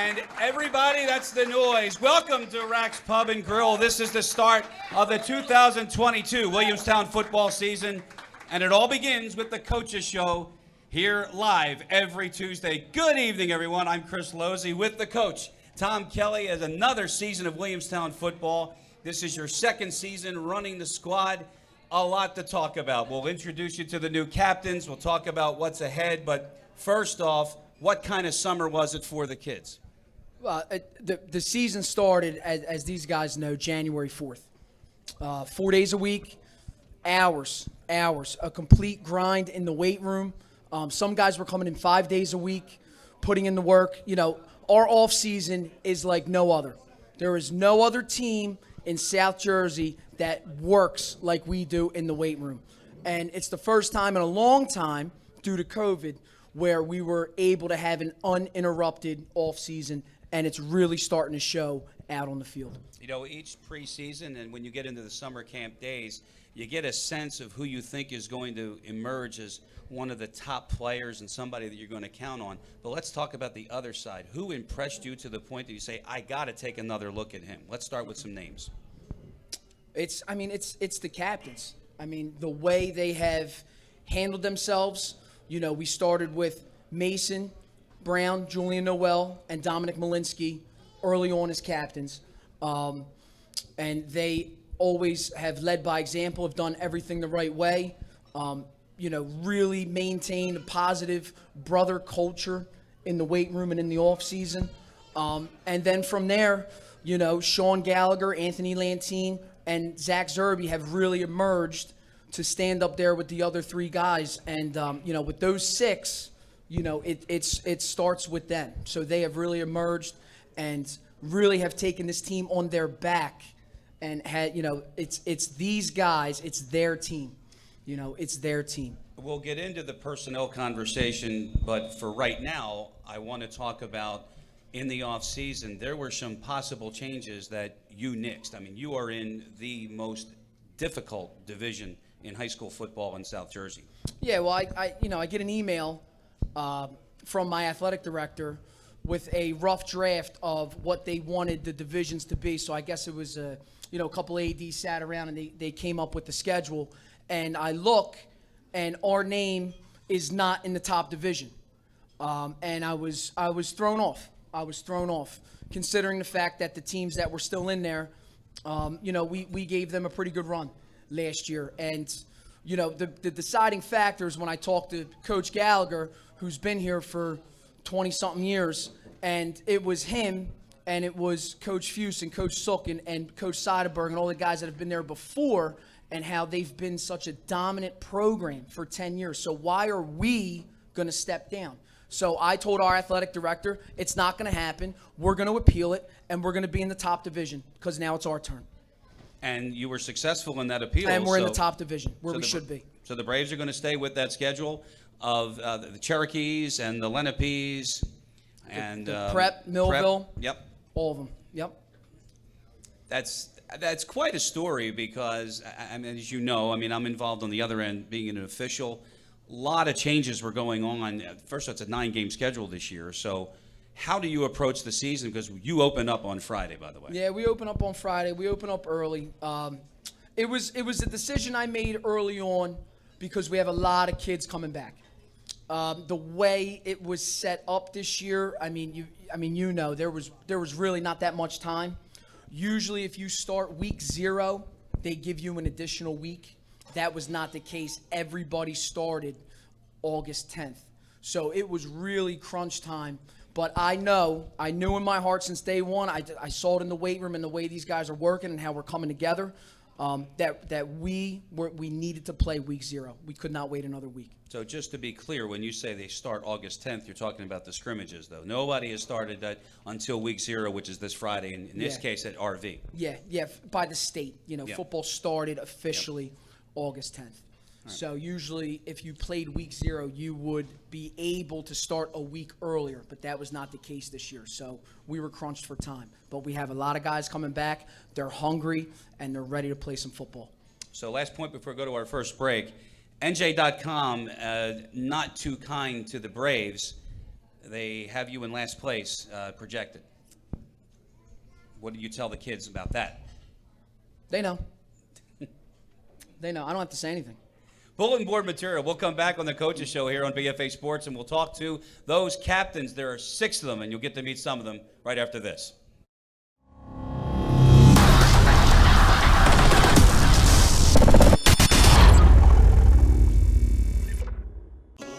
And everybody, that's the noise. Welcome to Rack's Pub and Grill. This is the start of the 2022 Williamstown football season, and it all begins with the Coaches Show here live every Tuesday. Good evening, everyone. I'm Chris Lozzi with the coach, Tom Kelly, as another season of Williamstown football. This is your second season running the squad. A lot to talk about. We'll introduce you to the new captains. We'll talk about what's ahead, but first off, what kind of summer was it for the kids? The season started, as these guys know, January 4th. 4 days a week, hours, a complete grind in the weight room. Some guys were coming in 5 days a week, putting in the work. You know, our off season is like no other. There is no other team in South Jersey that works like we do in the weight room. And it's the first time in a long time, due to COVID, where we were able to have an uninterrupted offseason, and it's really starting to show out on the field. You know, each preseason and when you get into the summer camp days, you get a sense of who you think is going to emerge as one of the top players and somebody that you're going to count on. But let's talk about the other side. Who impressed you to the point that you say, I got to take another look at him? Let's start with some names. It's the captains. I mean, the way they have handled themselves. You know, we started with Mason, Brown, Julian Noel, and Dominic Malinsky early on as captains. And they always have led by example, have done everything the right way. You know, really maintained a positive brother culture in the weight room and in the off season. And then from there, you know, Sean Gallagher, Anthony Lantine, and Zach Zerby have really emerged to stand up there with the other three guys. And, you know, with those six, you know, it starts with them. So they have really emerged and really have taken this team on their back and had, you know, it's these guys, it's their team. You know, it's their team. We'll get into the personnel conversation, but for right now, I want to talk about in the offseason, there were some possible changes that you nixed. I mean, you are in the most difficult division in high school football in South Jersey. Yeah, well, I get an email from my athletic director with a rough draft of what they wanted the divisions to be. So I guess it was a couple ADs sat around and they came up with the schedule. And I look, and our name is not in the top division. And I was thrown off. I was thrown off, considering the fact that the teams that were still in there, we gave them a pretty good run last year. And, you know, the deciding factors when I talked to Coach Gallagher, who's been here for 20-something years, and it was him, and it was Coach Fuse and Coach Sook and Coach Seidenberg and all the guys that have been there before, and how they've been such a dominant program for 10 years. So why are we going to step down? So I told our athletic director, it's not going to happen. We're going to appeal it, and we're going to be in the top division because now it's our turn. And you were successful in that appeal. And we're in the top division, where we should be. So the Braves are going to stay with that schedule of the Cherokees and the Lenapes and the Prep, Millville. Prep. Yep. All of them. Yep. That's quite a story because, I mean, as you know, I mean, I'm involved on the other end being an official. A lot of changes were going on. First, it's a 9-game schedule this year. So how do you approach the season? Because you open up on Friday, by the way. Yeah, we open up on Friday. We open up early. It was a decision I made early on because we have a lot of kids coming back. The way it was set up this year, you know, there was really not that much time. Usually, if you start week 0, they give you an additional week. That was not the case. Everybody started August 10th. So it was really crunch time. But I knew in my heart since day one, I saw it in the weight room and the way these guys are working and how we're coming together, that we needed to play week 0. We could not wait another week. So just to be clear, when you say they start August 10th, you're talking about the scrimmages, though. Nobody has started that until week 0, which is this Friday, in this case at RV. Yeah, by the state. You know, football started officially August 10th. Right. So usually if you played week 0, you would be able to start a week earlier, but that was not the case this year. So we were crunched for time. But we have a lot of guys coming back. They're hungry, and they're ready to play some football. So last point before we go to our first break. NJ.com, not too kind to the Braves. they have you in last place projected. What do you tell the kids about that? They know. They know. I don't have to say anything. Bulletin board material. We'll come back on the Coaches Show here on BFA Sports, and we'll talk to those captains. There are 6 of them, and you'll get to meet some of them right after this.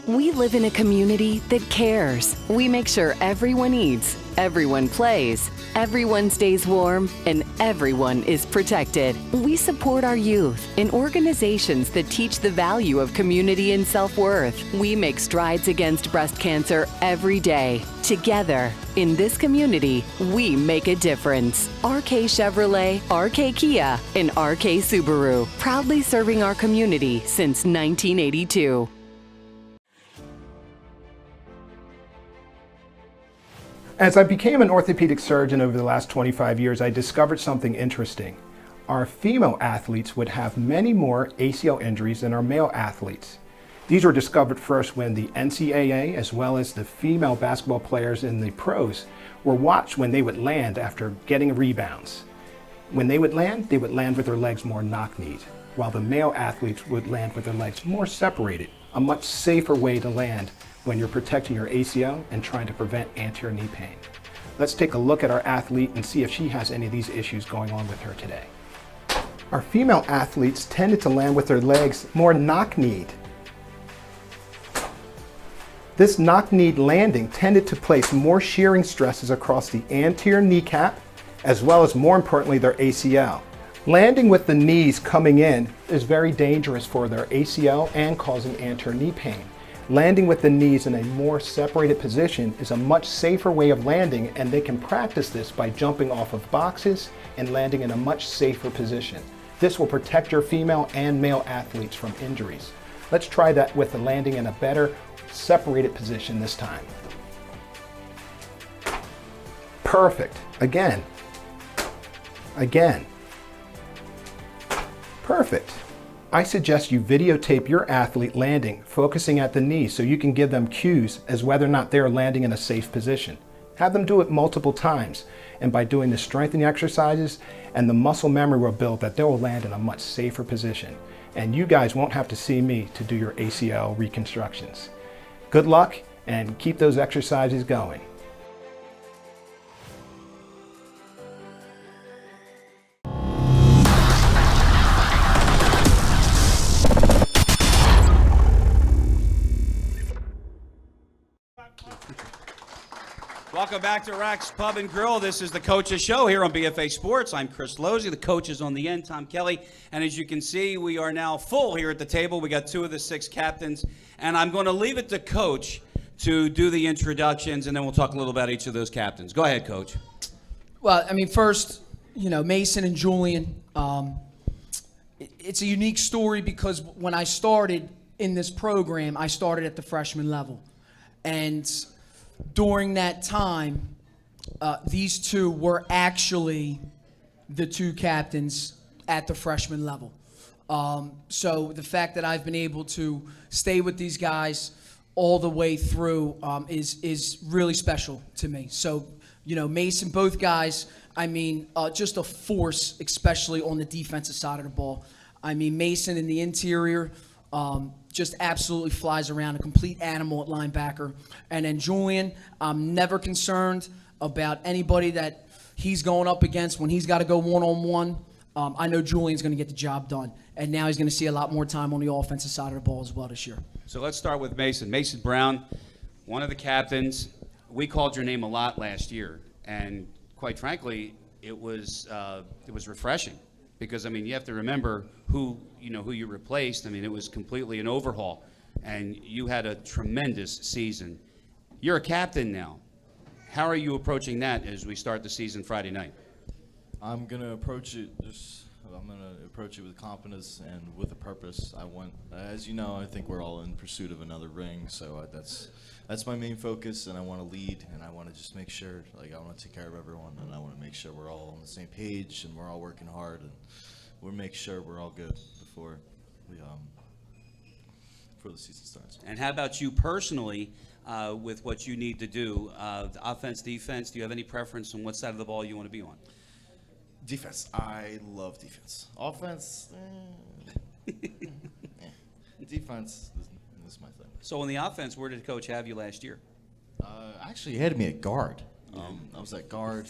We live in a community that cares. We make sure everyone eats, everyone plays, everyone stays warm, and everyone is protected. We support our youth in organizations that teach the value of community and self-worth. We make strides against breast cancer every day. Together, in this community, we make a difference. RK Chevrolet, RK Kia, and RK Subaru, proudly serving our community since 1982. As I became an orthopedic surgeon over the last 25 years, I discovered something interesting. Our female athletes would have many more ACL injuries than our male athletes. These were discovered first when the NCAA, as well as the female basketball players in the pros, were watched when they would land after getting rebounds. When they would land with their legs more knock-kneed, while the male athletes would land with their legs more separated, a much safer way to land when you're protecting your ACL and trying to prevent anterior knee pain. Let's take a look at our athlete and see if she has any of these issues going on with her today. Our female athletes tended to land with their legs more knock-kneed. This knock-kneed landing tended to place more shearing stresses across the anterior kneecap, as well as, more importantly, their ACL. Landing with the knees coming in is very dangerous for their ACL and causing anterior knee pain. Landing with the knees in a more separated position is a much safer way of landing, and they can practice this by jumping off of boxes and landing in a much safer position. This will protect your female and male athletes from injuries. Let's try that with the landing in a better separated position this time. Perfect. Again. Again. Perfect. I suggest you videotape your athlete landing, focusing at the knee, so you can give them cues as whether or not they're landing in a safe position. Have them do it multiple times, and by doing the strengthening exercises and the muscle memory will build that they will land in a much safer position. And you guys won't have to see me to do your ACL reconstructions. Good luck, and keep those exercises going. Welcome back to Rack's Pub and Grill. This is the Coaches Show here on BFA Sports. I'm Chris Lozzi. The coach is on the end, Tom Kelly. And as you can see, we are now full here at the table. We got 2 of the 6 captains. And I'm going to leave it to Coach to do the introductions, and then we'll talk a little about each of those captains. Go ahead, Coach. Well, I mean, first, Mason and Julian, it's a unique story because when I started in this program, I started at the freshman level. And during that time, these 2 were actually the 2 captains at the freshman level. So the fact that I've been able to stay with these guys all the way through is really special to me. So, Mason, both guys, I mean, just a force, especially on the defensive side of the ball. I mean, Mason in the interior, just absolutely flies around, a complete animal at linebacker. And then Julian, I'm never concerned about anybody that he's going up against when he's got to go one-on-one. I know Julian's going to get the job done. And now he's going to see a lot more time on the offensive side of the ball as well this year. So let's start with Mason. Mason Brown, one of the captains. We called your name a lot last year. And quite frankly, it was refreshing. Because, I mean, you have to remember who you replaced. I mean, it was completely an overhaul. And you had a tremendous season. You're a captain now. How are you approaching that as we start the season Friday night? I'm going to approach it with confidence and with a purpose. As you know, I think we're all in pursuit of another ring. So that's my main focus, and I want to lead, and I want to just make sure, I want to take care of everyone, and I want to make sure we're all on the same page, and we're all working hard, and we'll make sure we're all good before before the season starts. And how about you personally with what you need to do? Offense, defense, do you have any preference on what side of the ball you want to be on? Defense. I love defense. Offense, defense is my thing. So on the offense, where did Coach have you last year? Actually, he had me at guard. I was at guard,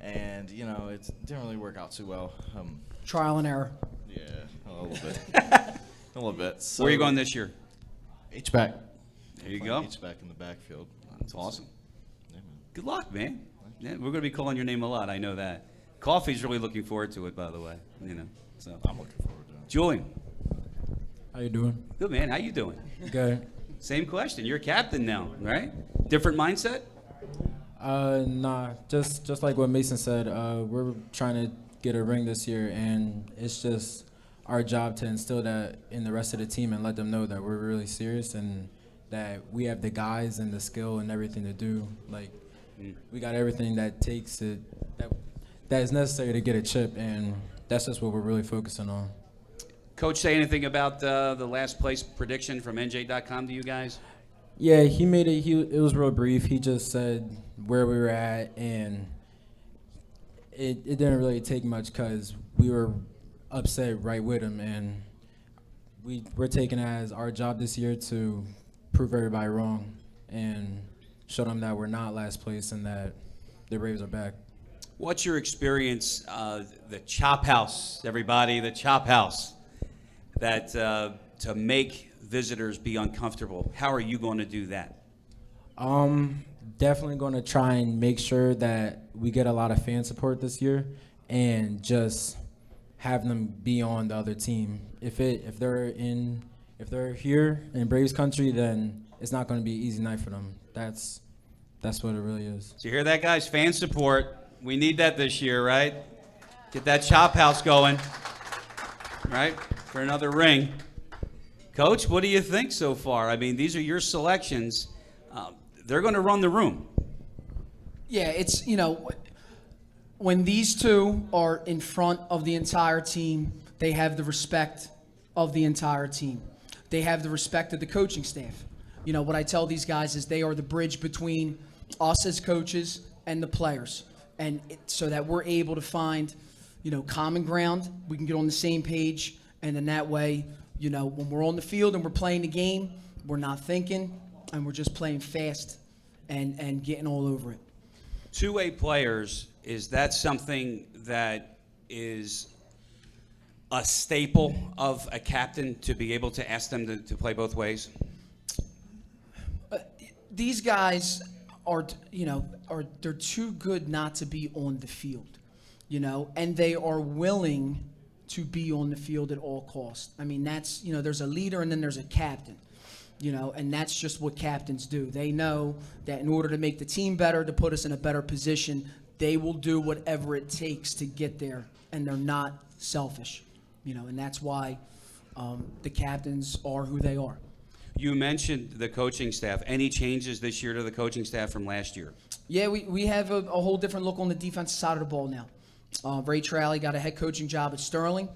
and it didn't really work out too well. Trial and error. Yeah, a little bit. A little bit. So, Where are you going this year? H-back. There you go. H-back in the backfield. That's awesome. Yeah, man. Good luck, man. Yeah, we're going to be calling your name a lot. I know that. Coffee's really looking forward to it, by the way. So I'm looking forward to it. Julian. How you doing? Good, man. How you doing? Good. Same question. You're a captain now, right? Different mindset? Nah, just like what Mason said, we're trying to get a ring this year, and it's just our job to instill that in the rest of the team and let them know that we're really serious and that we have the guys and the skill and everything to do. Like, we got everything that that is necessary to get a chip, and that's just what we're really focusing on. Coach, say anything about the last place prediction from NJ.com to you guys? Yeah, he made it. It was real brief. He just said where we were at, and it didn't really take much because we were upset right with him, and we're taking it as our job this year to prove everybody wrong and show them that we're not last place and that the Braves are back. What's your experience, the Chop House, everybody, the Chop House, that to make visitors be uncomfortable? How are you going to do that? Definitely going to try and make sure that we get a lot of fan support this year and just have them be on the other team. If they're here in Braves country, then it's not going to be an easy night for them. That's what it really is. So you hear that, guys? Fan support. We need that this year, right? Get that Chop House going, right? For another ring. Coach, what do you think so far? I mean, these are your selections. They're going to run the room. Yeah, it's, when these two are in front of the entire team, they have the respect of the entire team. They have the respect of the coaching staff. What I tell these guys is they are the bridge between us as coaches and the players. And so that we're able to find, common ground. We can get on the same page. And then that way, when we're on the field and we're playing the game, we're not thinking and we're just playing fast and getting all over it. Two-way players, is that something that is a staple of a captain to be able to ask them to play both ways? These guys are they're too good not to be on the field, and they are willing to be on the field at all costs. I mean, that's, there's a leader and then there's a captain, and that's just what captains do. They know that in order to make the team better, to put us in a better position, they will do whatever it takes to get there, and they're not selfish, and that's why the captains are who they are. You mentioned the coaching staff. Any changes this year to the coaching staff from last year? Yeah, we have a whole different look on the defensive side of the ball now. Ray Tralley got a head coaching job at Sterling,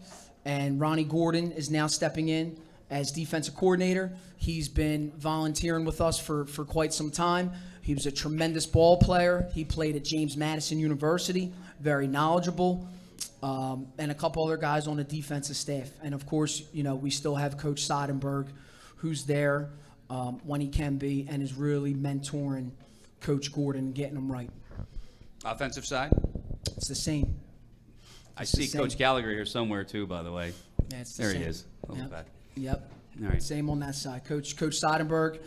and Ronnie Gordon is now stepping in as defensive coordinator. He's been volunteering with us for quite some time. He was a tremendous ball player. He played at James Madison University, very knowledgeable, and a couple other guys on the defensive staff. And, of course, we still have Coach Seidenberg, who's there when he can be and is really mentoring Coach Gordon and getting him right. Offensive side? It's the same. I see Coach Gallagher here somewhere, too, by the way. Yeah, it's the There same. he is. A little Yep. back. Yep. All right. Same on that side. Coach Seidenberg,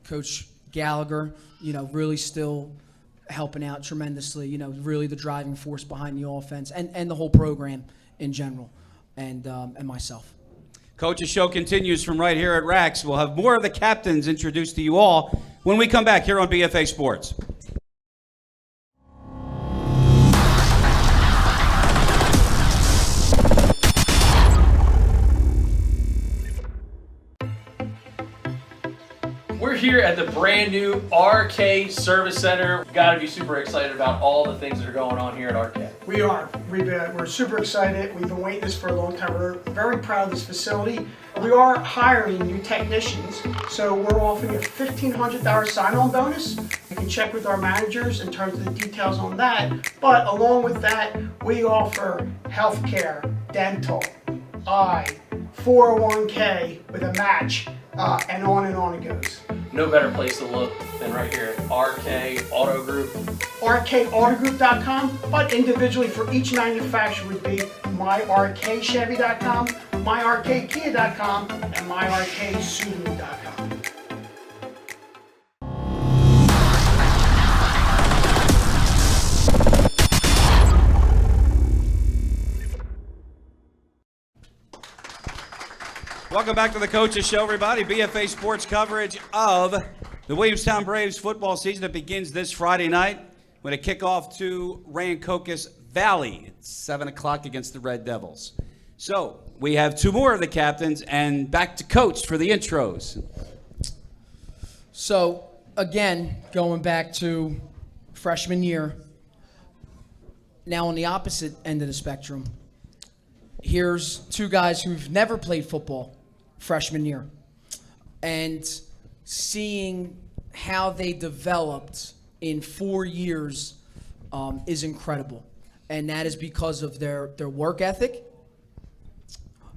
Coach Gallagher, really still helping out tremendously, really the driving force behind the offense and the whole program in general, and myself. Coach's show continues from right here at Rax. We'll have more of the captains introduced to you all when we come back here on BFA Sports. We're here at the brand new RK Service Center. We've got to be super excited about all the things that are going on here at RK. We are. We're super excited. We've been waiting this for a long time. We're very proud of this facility. We are hiring new technicians, so we're offering a $1,500 sign-on bonus. You can check with our managers in terms of the details on that. But along with that, we offer healthcare, dental, eye, 401k with a match, and on it goes. No better place to look than right here at RK Auto Group. RKAutogroup.com, but individually for each manufacturer would be myrkchevy.com, myrkkia.com, and myrksubaru.com. Welcome back to the Coaches Show, everybody. BFA Sports coverage of the Williamstown Braves football season that begins this Friday night with a kickoff to Rancocas Valley at 7 o'clock against the Red Devils. So we have two more of the captains, and back to Coach for the intros. So, again, going back to freshman year, now on the opposite end of the spectrum, here's two guys who've never played football freshman year. And seeing how they developed in 4 years is incredible. And that is because of their work ethic,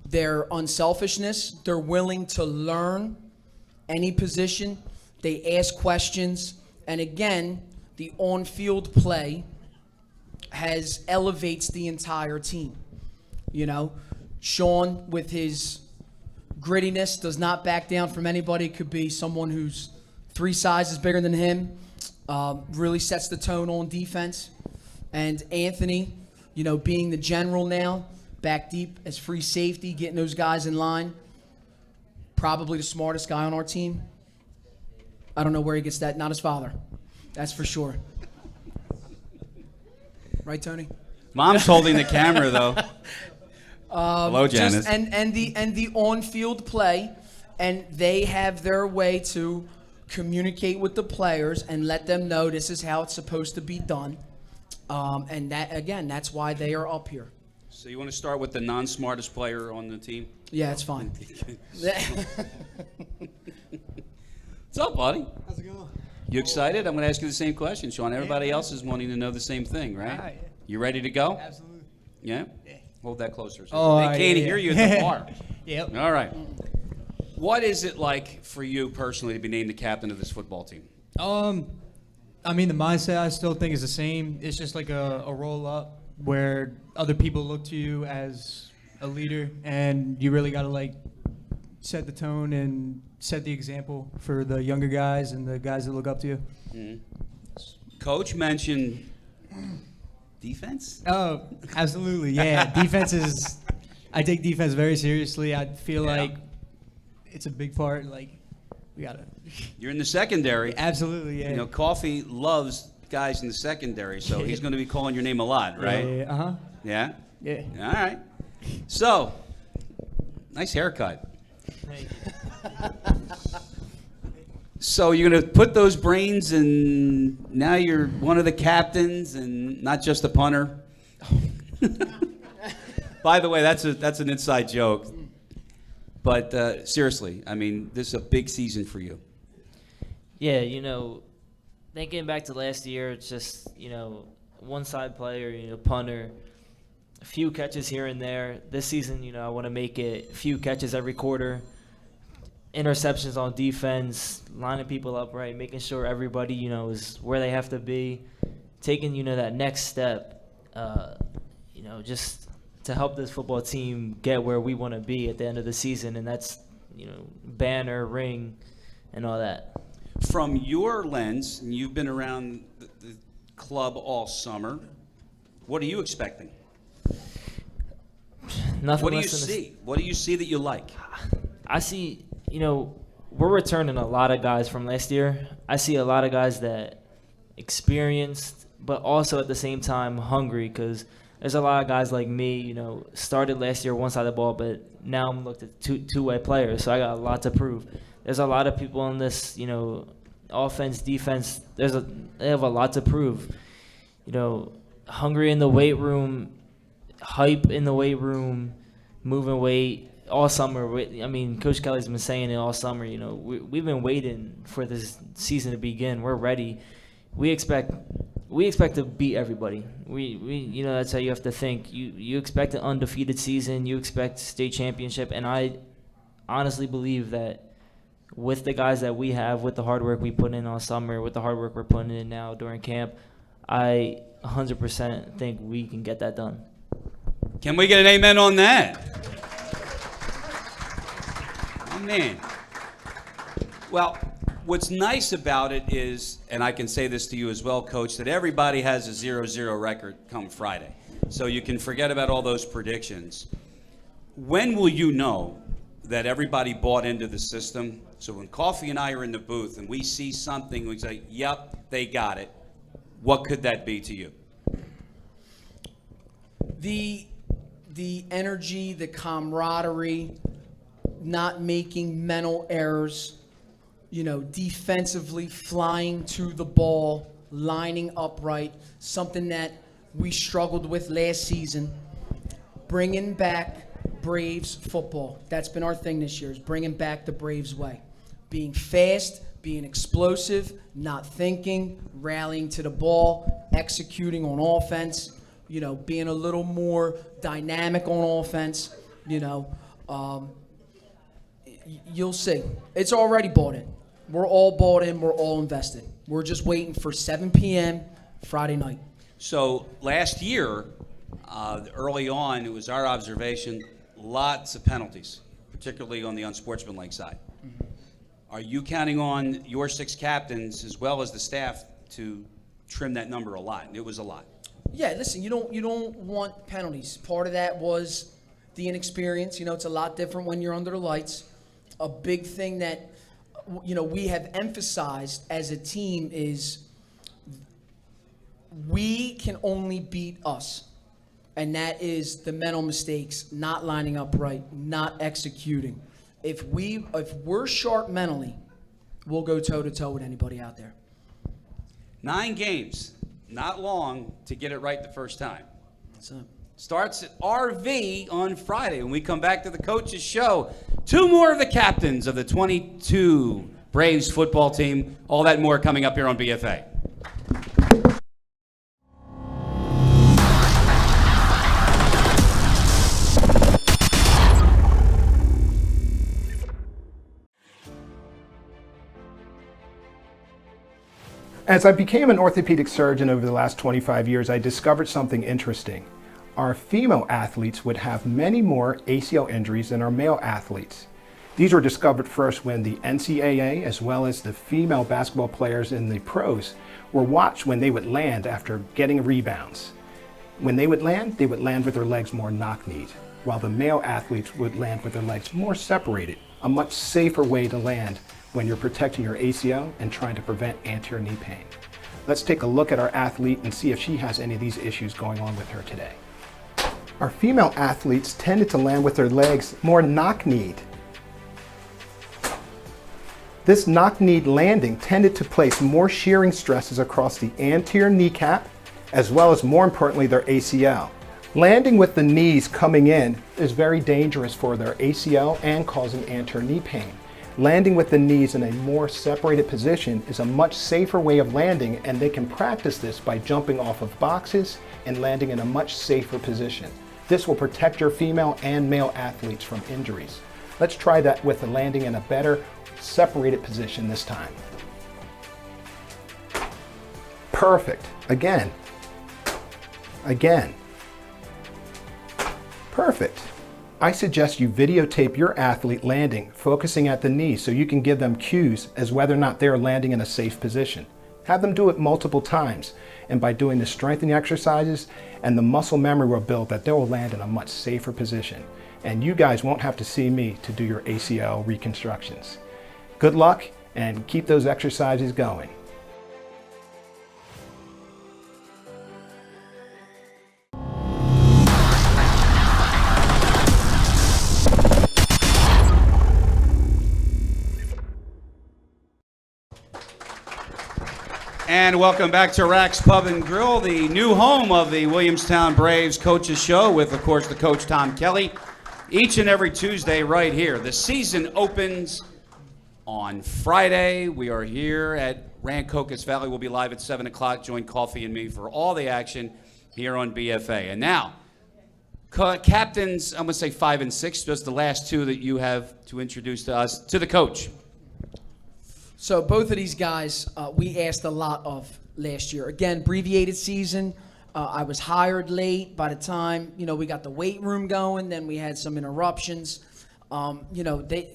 their unselfishness. They're willing to learn any position. They ask questions. And again, the on-field play elevates the entire team. You know, Sean, with his grittiness, does not back down from anybody. Could be someone who's 3 sizes bigger than him. Really sets the tone on defense. And Anthony, you know, being the general now, back deep as free safety, getting those guys in line. Probably the smartest guy on our team. I don't know where he gets that. Not his father. That's for sure. Right, Tony? Mom's holding the camera, though. Hello, Janice. And the on-field play, and they have their way to communicate with the players and let them know this is how it's supposed to be done. And that, again, that's why they are up here. So you want to start with the non-smartest player on the team? Yeah, it's fine. What's up, buddy? How's it going? You excited? I'm going to ask you the same question, Sean. Everybody else is wanting to know the same thing, right? Right. You ready to go? Absolutely. Yeah? Hold that closer. So Oh, they can't yeah. hear you at the bar. Yep. All right. What is it like for you personally to be named the captain of this football team? I mean, the mindset I still think is the same. It's just like a roll up where other people look to you as a leader, and you really got to like set the tone and set the example for the younger guys and the guys that look up to you. Mm-hmm. Coach mentioned defense? Oh, absolutely. Yeah. Defense is, I take defense very seriously. I feel like it's a big part. Like, we got to. You're in the secondary. Absolutely, yeah. You know, Coffee loves guys in the secondary, so he's going to be calling your name a lot, right? Yeah, uh-huh. Yeah? Yeah. All right. So, nice haircut. So you're going to put those brains, and now you're one of the captains and not just a punter. By the way, that's an inside joke. But seriously, I mean, this is a big season for you. Yeah, you know, thinking back to last year, it's just, you know, one side player, you know, punter, a few catches here and there. This season, you know, I want to make it a few catches every quarter, interceptions on defense, lining people up right, making sure everybody, you know, is where they have to be, taking, you know, that next step, you know, just to help this football team get where we want to be at the end of the season, and that's, you know, banner, ring, and all that. From your lens, and you've been around the club all summer, what are you expecting? Nothing. What do you less than see? What do you see that you like? I see, you know, we're returning a lot of guys from last year. I see a lot of guys that experienced, but also at the same time hungry, because there's a lot of guys like me, you know, started last year one side of the ball, but now I'm looked at two-way players, so I got a lot to prove. There's a lot of people in this, you know, offense, defense. They have a lot to prove. You know, hungry in the weight room, hype in the weight room, moving weight all summer. I mean, Coach Kelly's been saying it all summer. You know, we've been waiting for this season to begin. We're ready. We expect to beat everybody. We you know, that's how you have to think. You expect an undefeated season. You expect state championship, and I honestly believe that with the guys that we have, with the hard work we put in all summer, with the hard work we're putting in now during camp, I 100% think we can get that done. Can we get an amen on that? Oh, man. Well, what's nice about it is, and I can say this to you as well, Coach, that everybody has a 0-0 record come Friday. So you can forget about all those predictions. When will you know that everybody bought into the system? So when Coffee and I are in the booth and we see something, we say, yep, they got it. What could that be to you? The energy, the camaraderie, not making mental errors, you know, defensively flying to the ball, lining up right, something that we struggled with last season, bringing back Braves football. That's been our thing this year, is bringing back the Braves way. Being fast, being explosive, not thinking, rallying to the ball, executing on offense, you know, being a little more dynamic on offense, you know. You'll see. It's already bought in. We're all bought in. We're all invested. We're just waiting for 7 p.m. Friday night. So last year, early on, it was our observation, lots of penalties, particularly on the unsportsmanlike side. Are you counting on your 6 captains as well as the staff to trim that number a lot? It was a lot. Yeah, listen, you don't want penalties. Part of that was the inexperience. You know, it's a lot different when you're under the lights. A big thing that, you know, we have emphasized as a team is we can only beat us. And that is the mental mistakes, not lining up right, not executing. If we're sharp mentally, we'll go toe-to-toe with anybody out there. 9 games, not long to get it right the first time. That's it. Starts at RV on Friday. When we come back to the coach's show, 2 more of the captains of the 22 Braves football team. All that and more coming up here on BFA. As I became an orthopedic surgeon over the last 25 years, I discovered something interesting. Our female athletes would have many more ACL injuries than our male athletes. These were discovered first when the NCAA, as well as the female basketball players in the pros, were watched when they would land after getting rebounds. When they would land with their legs more knock-kneed, while the male athletes would land with their legs more separated, a much safer way to land when you're protecting your ACL and trying to prevent anterior knee pain. Let's take a look at our athlete and see if she has any of these issues going on with her today. Our female athletes tended to land with their legs more knock-kneed. This knock-kneed landing tended to place more shearing stresses across the anterior kneecap, as well as, more importantly, their ACL. Landing with the knees coming in is very dangerous for their ACL and causing anterior knee pain. Landing with the knees in a more separated position is a much safer way of landing, and they can practice this by jumping off of boxes and landing in a much safer position. This will protect your female and male athletes from injuries. Let's try that with the landing in a better separated position this time. Perfect. Again. Again. Perfect. I suggest you videotape your athlete landing, focusing at the knee, so you can give them cues as whether or not they're landing in a safe position. Have them do it multiple times, and by doing the strengthening exercises and the muscle memory will build that they will land in a much safer position. And you guys won't have to see me to do your ACL reconstructions. Good luck, and keep those exercises going. And welcome back to Rack's Pub and Grill, the new home of the Williamstown Braves Coaches Show with, of course, the coach Tom Kelly. Each and every Tuesday right here. The season opens on Friday. We are here at Rancocas Valley. We'll be live at 7 o'clock. Join Coffee and me for all the action here on BFA. And now, captains, I'm going to say 5 and 6, just the last two that you have to introduce to us, to the coach. So both of these guys, we asked a lot of last year. Again, abbreviated season. I was hired late. By the time, we got the weight room going, then we had some interruptions.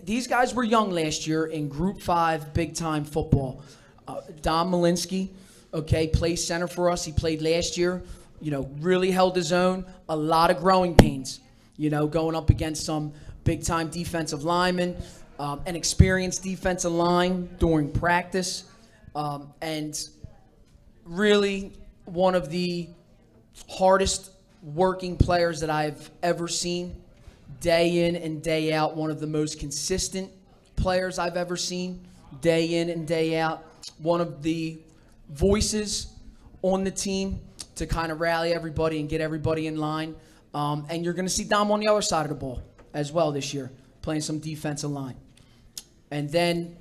These guys were young last year in Group 5 big-time football. Don Malinsky, plays center for us. He played last year, really held his own. A lot of growing pains, going up against some big-time defensive linemen. An experienced defensive line during practice, and really one of the hardest working players that I've ever seen, day in and day out, one of the most consistent players I've ever seen, day in and day out, one of the voices on the team to kind of rally everybody and get everybody in line, and you're going to see Dom on the other side of the ball as well this year, playing some defensive line. And then,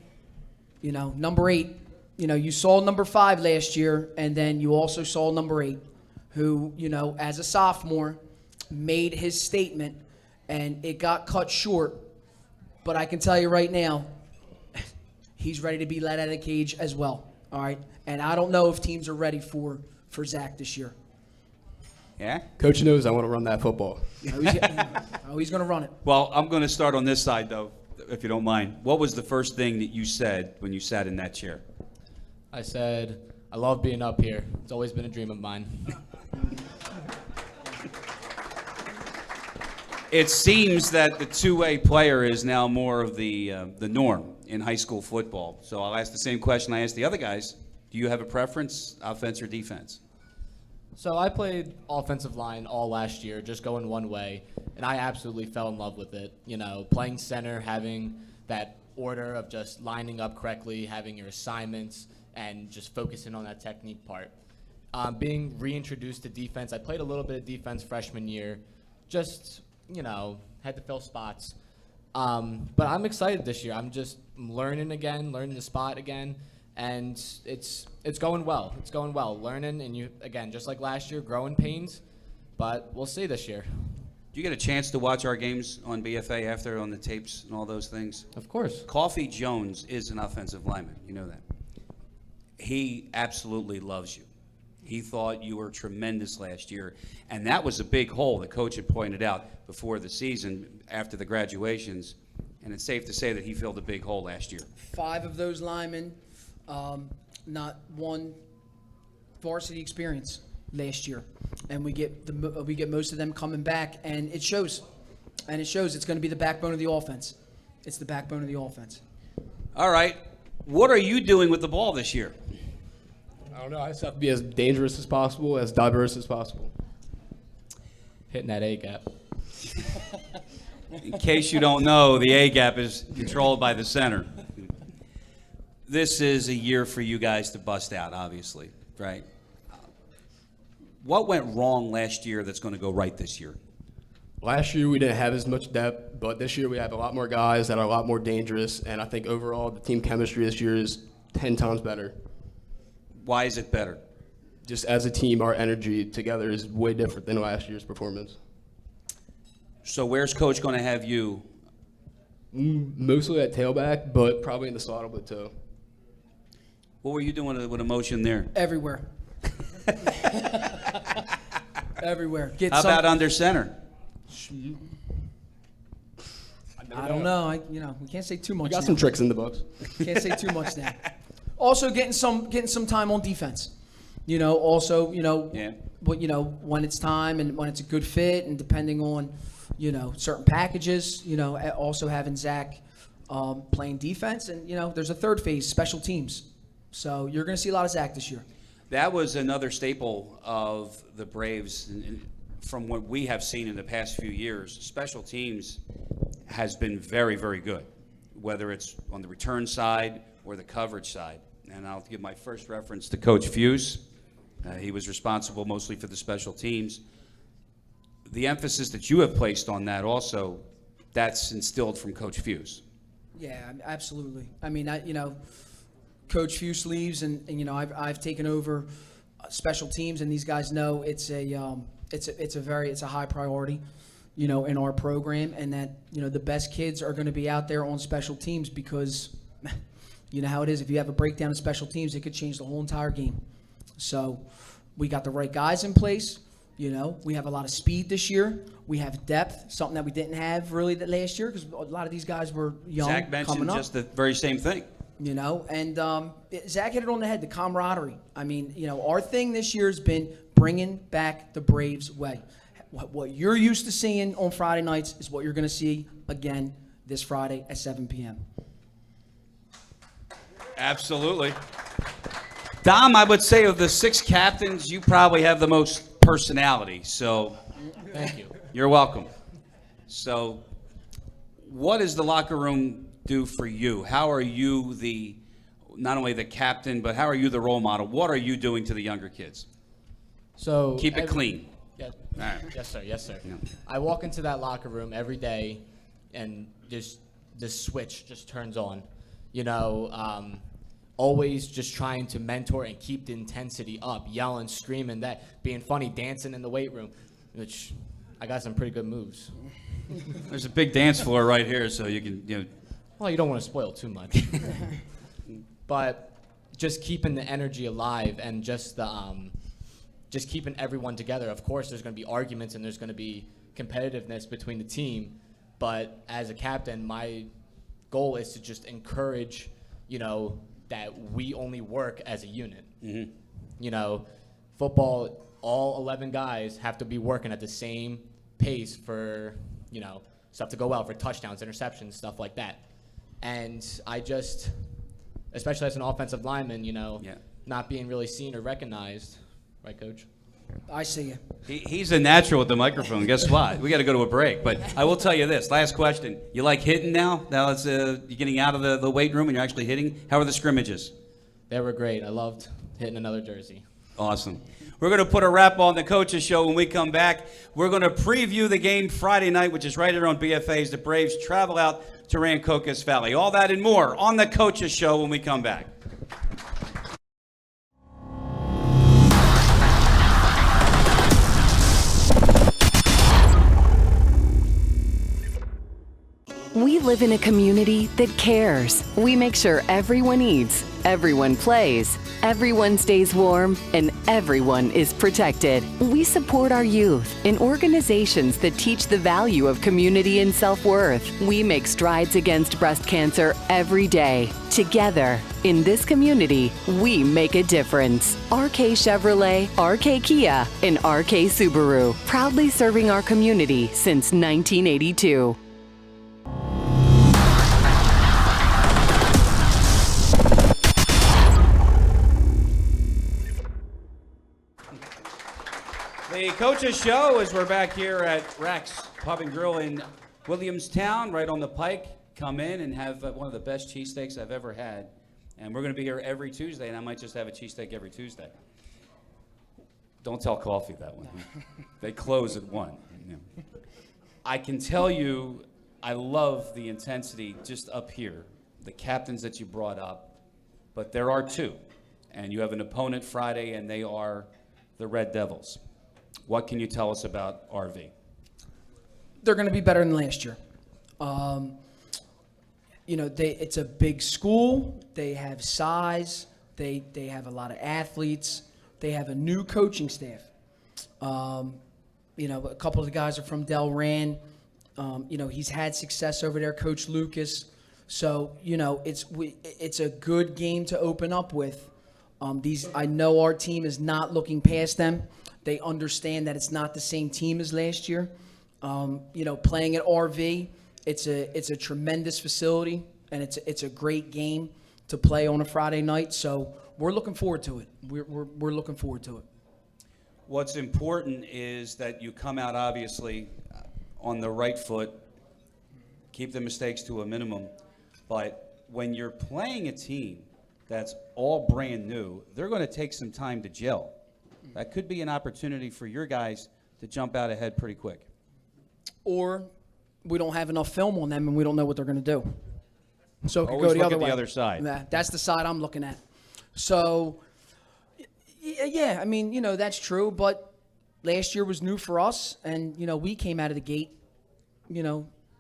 number 8, you saw number 5 last year, and then you also saw number 8, who, as a sophomore, made his statement, and it got cut short. But I can tell you right now, he's ready to be let out of the cage as well, all right? And I don't know if teams are ready for Zach this year. Yeah? Coach knows I want to run that football. He's going to run it. Well, I'm going to start on this side, though, if you don't mind. What was the first thing that you said when you sat in that chair? I said, I love being up here. It's always been a dream of mine. It seems that the two-way player is now more of the norm in high school football. So I'll ask the same question I asked the other guys. Do you have a preference, offense or defense? So I played offensive line all last year, just going one way, and I absolutely fell in love with it. Playing center, having that order of just lining up correctly, having your assignments, and just focusing on that technique part. Being reintroduced to defense, I played a little bit of defense freshman year, just, had to fill spots. But I'm excited this year. I'm just learning the spot again. And it's going well. It's going well. Learning, and you, again, just like last year, growing pains. But we'll see this year. Do you get a chance to watch our games on BFA after, on the tapes and all those things? Of course. Coffee Jones is an offensive lineman. You know that. He absolutely loves you. He thought you were tremendous last year. And that was a big hole the coach had pointed out before the season, after the graduations. And it's safe to say that he filled a big hole last year. 5 of those linemen. Not one varsity experience last year, and we get most of them coming back, and it shows. It's going to be the backbone of the offense. It's the backbone of the offense. All right, what are you doing with the ball this year? I don't know. I just have to be as dangerous as possible, as diverse as possible. Hitting that A gap. In case you don't know, the A gap is controlled by the center. This is a year for you guys to bust out, obviously, right? What went wrong last year that's going to go right this year? Last year we didn't have as much depth, but this year we have a lot more guys that are a lot more dangerous, and I think overall the team chemistry this year is 10 times better. Why is it better? Just as a team, our energy together is way different than last year's performance. So where's Coach going to have you? Mostly at tailback, but probably in the slot a bit too. What were you doing with emotion there? Everywhere. Everywhere. How about under center? I don't know. We can't say too much. We got now. some tricks in the books. Can't say too much now. Also, getting some time on defense. Also, Yeah. But when it's time and when it's a good fit, and depending on, certain packages. Also having Zach playing defense, and there's a third phase, special teams. So you're going to see a lot of Zach this year. That was another staple of the Braves from what we have seen in the past few years. Special teams has been very, very good, whether it's on the return side or the coverage side. and I'll give my first reference to Coach Fuse. He was responsible mostly for the special teams. The emphasis that you have placed on that also, that's instilled from Coach Fuse. Yeah, absolutely. I mean, Coach Fuse leaves, and I've taken over special teams, and these guys know it's a high priority, in our program, and that the best kids are going to be out there on special teams because you know how it is. If you have a breakdown of special teams, it could change the whole entire game. So we got the right guys in place. We have a lot of speed this year. We have depth, something that we didn't have really that last year because a lot of these guys were young, Zach mentioned just the very same thing. And Zach hit it on the head, the camaraderie. I mean, our thing this year has been bringing back the Braves way. What you're used to seeing on Friday nights is what you're going to see again this Friday at 7 p.m. Absolutely. Dom, I would say of the 6 captains, you probably have the most personality. So Thank you. You're welcome. So what does the locker room do for you? How are you not only the captain, but how are you the role model? What are you doing to the younger kids? So Keep it clean. Yeah. All right. Yes, sir. Yes, sir. Yeah. I walk into that locker room every day, and just the switch just turns on. Always just trying to mentor and keep the intensity up, yelling, screaming, being funny, dancing in the weight room, which I got some pretty good moves. There's a big dance floor right here, so you can, Well, you don't want to spoil too much. But just keeping the energy alive and just keeping everyone together. Of course, there's going to be arguments and there's going to be competitiveness between the team. But as a captain, my goal is to just encourage, that we only work as a unit. Mm-hmm. Football, all 11 guys have to be working at the same pace for, stuff to go well, for touchdowns, interceptions, stuff like that. And I just, especially as an offensive lineman, not being really seen or recognized. Right, Coach? I see you. He's a natural with the microphone. Guess what? We got to go to a break. But I will tell you this. Last question. You like hitting now? Now it's you're getting out of the weight room and you're actually hitting. How are the scrimmages? They were great. I loved hitting another jersey. Awesome. We're going to put a wrap on the Coaches Show when we come back. We're going to preview the game Friday night, which is right here on BFA as the Braves travel out to Rancocas Valley. All that and more on the Coaches Show when we come back. We live in a community that cares. We make sure everyone eats, everyone plays, everyone stays warm, and everyone is protected. We support our youth in organizations that teach the value of community and self-worth. We make strides against breast cancer every day. Together, in this community, we make a difference. RK Chevrolet, RK Kia, and RK Subaru, proudly serving our community since 1982. The Coaches Show, as we're back here at Rack's Pub and Grill in Williamstown, right on the Pike. Come in and have one of the best cheesesteaks I've ever had. And we're going to be here every Tuesday, and I might just have a cheesesteak every Tuesday. Don't tell Coffee that one. They close at 1. I can tell you I love the intensity just up here, the captains that you brought up, but there are 2. And you have an opponent Friday, and they are the Red Devils. What can you tell us about RV? They're going to be better than last year. It's a big school. They have size. They have a lot of athletes. They have a new coaching staff. A couple of the guys are from Delran. He's had success over there, Coach Lucas. So, it's a good game to open up with. I know our team is not looking past them. They understand that it's not the same team as last year. Playing at RV, it's a tremendous facility, and it's a great game to play on a Friday night. So we're looking forward to it. We're looking forward to it. What's important is that you come out, obviously, on the right foot, keep the mistakes to a minimum. But when you're playing a team that's all brand new, they're going to take some time to gel. That could be an opportunity for your guys to jump out ahead pretty quick. Or we don't have enough film on them and we don't know what they're going to do. So it could Always go the look other at way. the other side. That's the side I'm looking at. So, yeah, I mean, that's true. But last year was new for us. And, we came out of the gate,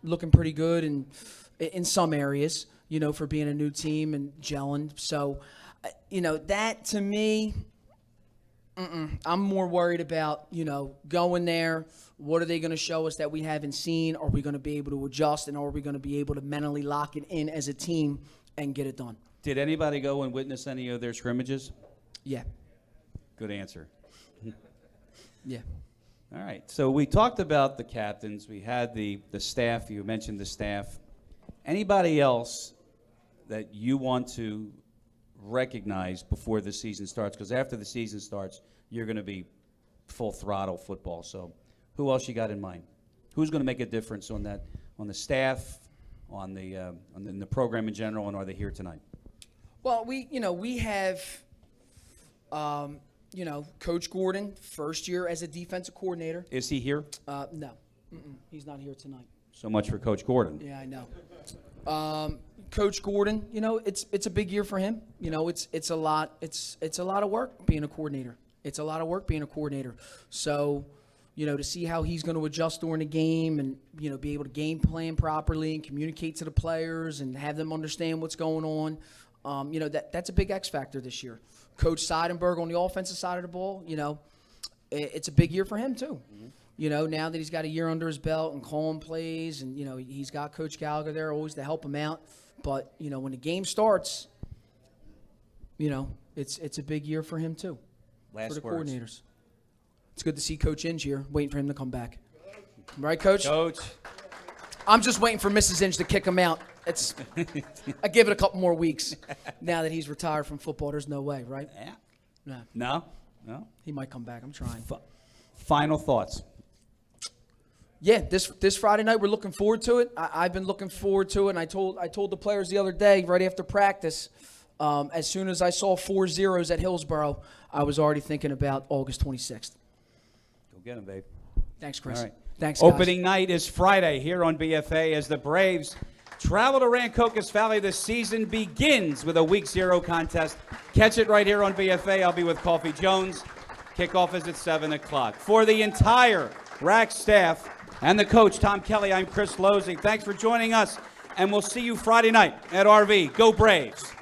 looking pretty good and in some areas, for being a new team and gelling. So, that to me, I'm more worried about, going there. What are they going to show us that we haven't seen? Are we going to be able to adjust? And are we going to be able to mentally lock it in as a team and get it done? Did anybody go and witness any of their scrimmages? Yeah. Good answer. Yeah. All right. So we talked about the captains. We had the staff. You mentioned the staff. Anybody else that you want to recognize before the season starts? Because after the season starts, you're going to be full throttle football. So who else you got in mind? Who's going to make a difference on that, on the staff, on the program in general, and are they here tonight? Well, we have, Coach Gordon, first year as a defensive coordinator. Is he here? No, he's not here tonight. So much for Coach Gordon. Yeah, I know. Coach Gordon, it's a big year for him. It's a lot. It's a lot of work being a coordinator. It's a lot of work being a coordinator. So, to see how he's going to adjust during the game and, be able to game plan properly and communicate to the players and have them understand what's going on. That's a big X factor this year. Coach Seidenberg on the offensive side of the ball, it's a big year for him too. Mm-hmm. Now that he's got a year under his belt and calling plays and, he's got Coach Gallagher there always to help him out. But, when the game starts, it's a big year for him too. Last for the words. Coordinators. It's good to see Coach Inge here, waiting for him to come back. Right, Coach? Coach. I'm just waiting for Mrs. Inge to kick him out. I give it a couple more weeks. Now that he's retired from football, there's no way, right? Yeah. No. No? He might come back. I'm trying. Final thoughts. Yeah, this Friday night we're looking forward to it. I've been looking forward to it, and I told the players the other day, right after practice, as soon as I saw 4 zeros at Hillsborough, I was already thinking about August 26th. Go get him, babe. Thanks, Chris. All right. Thanks, guys. Opening night is Friday here on BFA as the Braves travel to Rancocas Valley. The season begins with a Week 0 contest. Catch it right here on BFA. I'll be with Coffee Jones. Kickoff is at 7 o'clock. For the entire RAC staff and the coach, Tom Kelly, I'm Chris Lozzi. Thanks for joining us, and we'll see you Friday night at RV. Go Braves.